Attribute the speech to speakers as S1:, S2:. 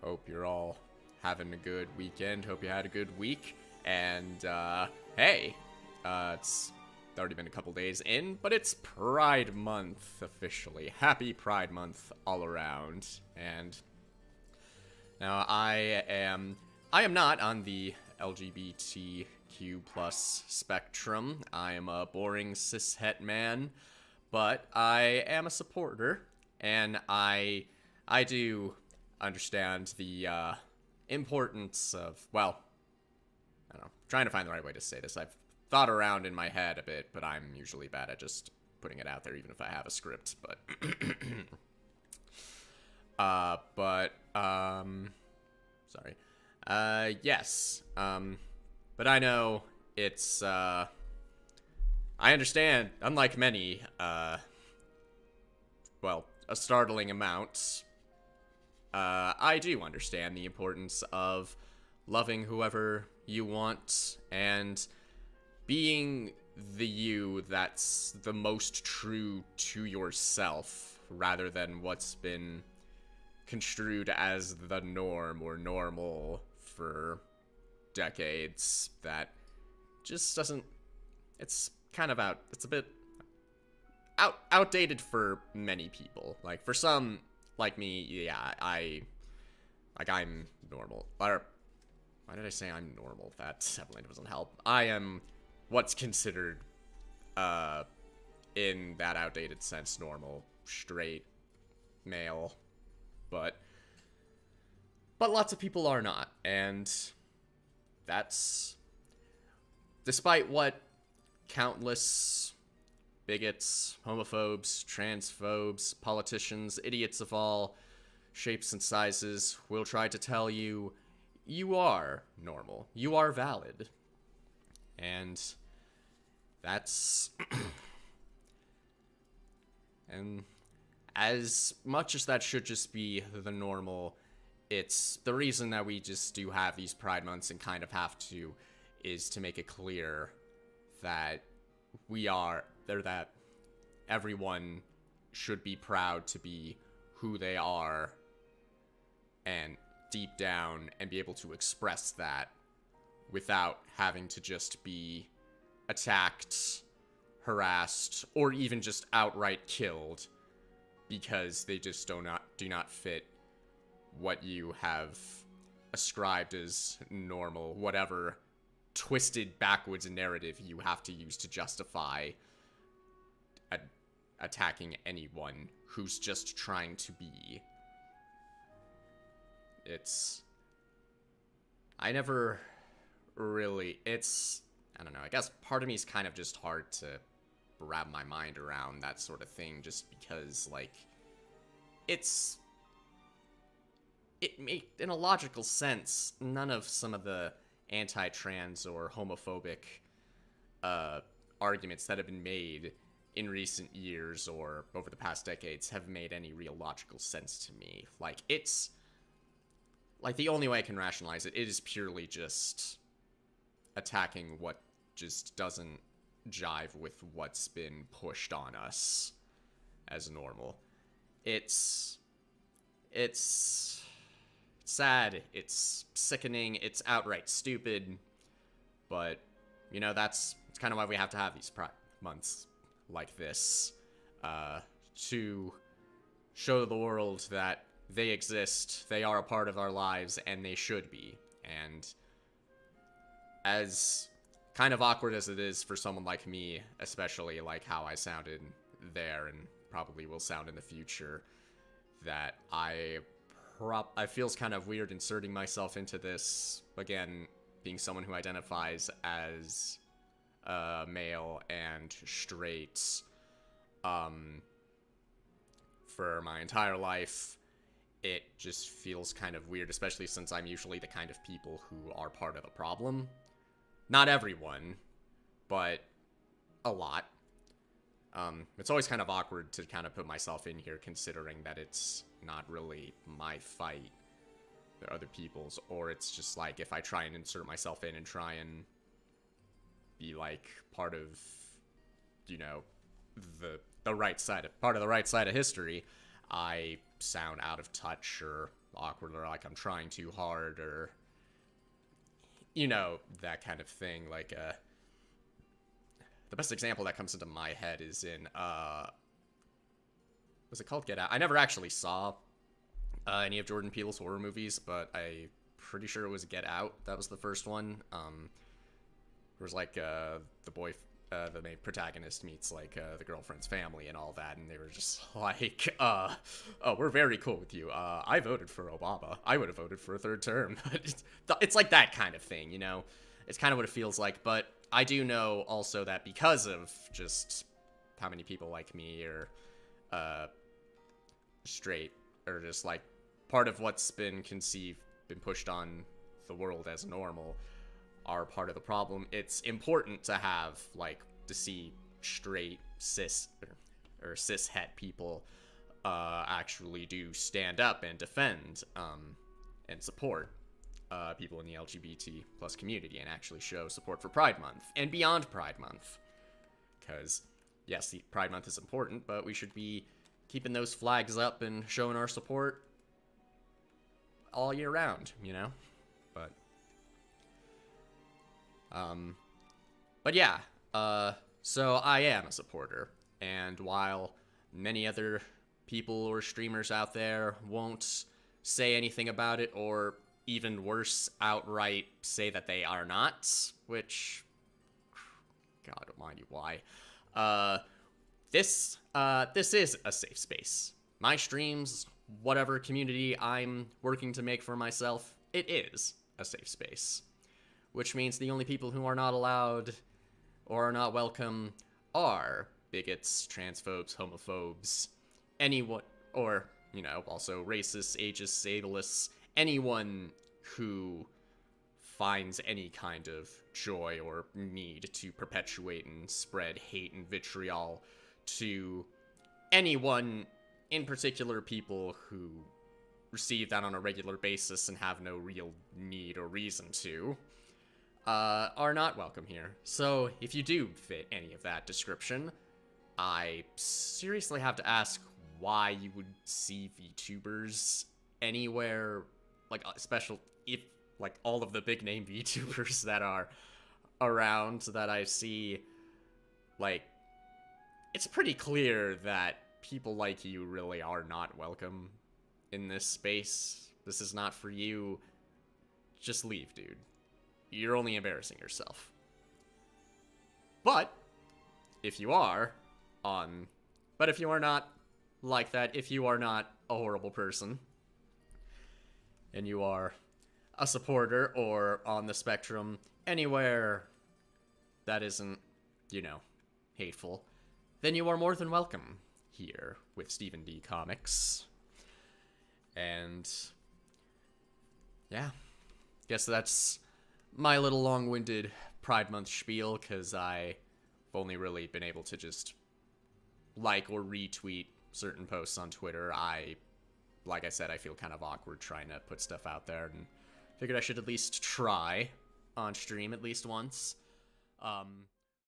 S1: Hope you're all having a good weekend. Hope you had a good week. And, hey, it's already been a couple days in, but it's Pride Month officially. Happy Pride Month all around. And now I am not on the LGBTQ plus spectrum. I am a boring cishet man, but I am a supporter, and I do understand the importance of, well, I don't know, trying to find the right way to say this. I've thought around in my head a bit, but I'm usually bad at just putting it out there, even if I have a script. But, sorry. Yes. But I know it's, I understand, unlike many, well, a startling amount, I do understand the importance of loving whoever you want and being the you that's the most true to yourself rather than what's been construed as the norm or normal for decades. That just doesn't, it's kind of it's a bit outdated for many people. Like, for some, like me, yeah, I'm normal. Or, why did I say I'm normal? That definitely doesn't help. I am what's considered, in that outdated sense, normal, straight, male, but lots of people are not, and that's, despite what countless bigots, homophobes, transphobes, politicians, idiots of all shapes and sizes will try to tell you, you are normal, you are valid, and that's and as much as that should just be the normal, it's the reason that we just do have these Pride Months and kind of have to, is to make it clear that that everyone should be proud to be who they are and deep down and be able to express that without having to just be attacked, harassed, or even just outright killed because they just do not fit what you have ascribed as normal, whatever twisted backwards narrative you have to use to justify attacking anyone who's just trying to be. I never really, I don't know, I guess part of me is kind of just hard to wrap my mind around that sort of thing, just because, like, in a logical sense, none of some of the anti-trans or homophobic arguments that have been made in recent years or over the past decades have made any real logical sense to me. Like, the only way I can rationalize it is purely just attacking what just doesn't jive with what's been pushed on us as normal. It's sad, it's sickening, it's outright stupid, but, you know, it's kind of why we have to have these Pride months like this, to show the world that they exist, they are a part of our lives, and they should be. And as kind of awkward as it is for someone like me, especially like how I sounded there and probably will sound in the future, that I feels kind of weird inserting myself into this, again, being someone who identifies as male and straight for my entire life. It just feels kind of weird, especially since I'm usually the kind of people who are part of the problem. Not everyone, but a lot. It's always kind of awkward to kind of put myself in here, considering that it's not really my fight. They're other people's, or it's just like, if I try and insert myself in and try and be like part of, you know, the right side of, part of the right side of history, I sound out of touch or awkward or like I'm trying too hard or, you know, that kind of thing. Like, the best example that comes into my head is in, was it called Get Out? I never actually saw any of Jordan Peele's horror movies, but I'm pretty sure it was Get Out. That was the first one. It was like the main protagonist meets like the girlfriend's family and all that, and they were just like, oh, we're very cool with you. I voted for Obama. I would have voted for a third term. It's like that kind of thing, you know? It's kind of what it feels like, but I do know also that because of just how many people like me are straight, or just like part of what's been pushed on the world as normal, are part of the problem. It's important to have, like, to see straight cis or cishet people actually do stand up and defend and support people in the LGBT plus community, and actually show support for Pride Month and beyond Pride Month. Because yes, the Pride Month is important, but we should be keeping those flags up and showing our support all year round, you know? But yeah, so I am a supporter, and while many other people or streamers out there won't say anything about it, or even worse, outright say that they are not, which, God almighty, why? This is a safe space. My streams, whatever community I'm working to make for myself, it is a safe space. Which means the only people who are not allowed or are not welcome are bigots, transphobes, homophobes, anyone, or, you know, also racists, ageist, ableists, anyone who finds any kind of joy or need to perpetuate and spread hate and vitriol to anyone, in particular people who receive that on a regular basis and have no real need or reason to, are not welcome here. So if you do fit any of that description, I seriously have to ask why you would see VTubers anywhere, like, special, if, like, all of the big name VTubers that are around that I see, like, it's pretty clear that people like you really are not welcome in this space. This is not for you. Just leave, dude. You're only embarrassing yourself. But if you are not like that, if you are not a horrible person, and you are a supporter or on the spectrum anywhere that isn't, you know, hateful, then you are more than welcome here with Stephen D. Comics. And yeah, guess that's my little long-winded Pride Month spiel, because I've only really been able to just like or retweet certain posts on Twitter. Like I said, I feel kind of awkward trying to put stuff out there, and figured I should at least try on stream at least once.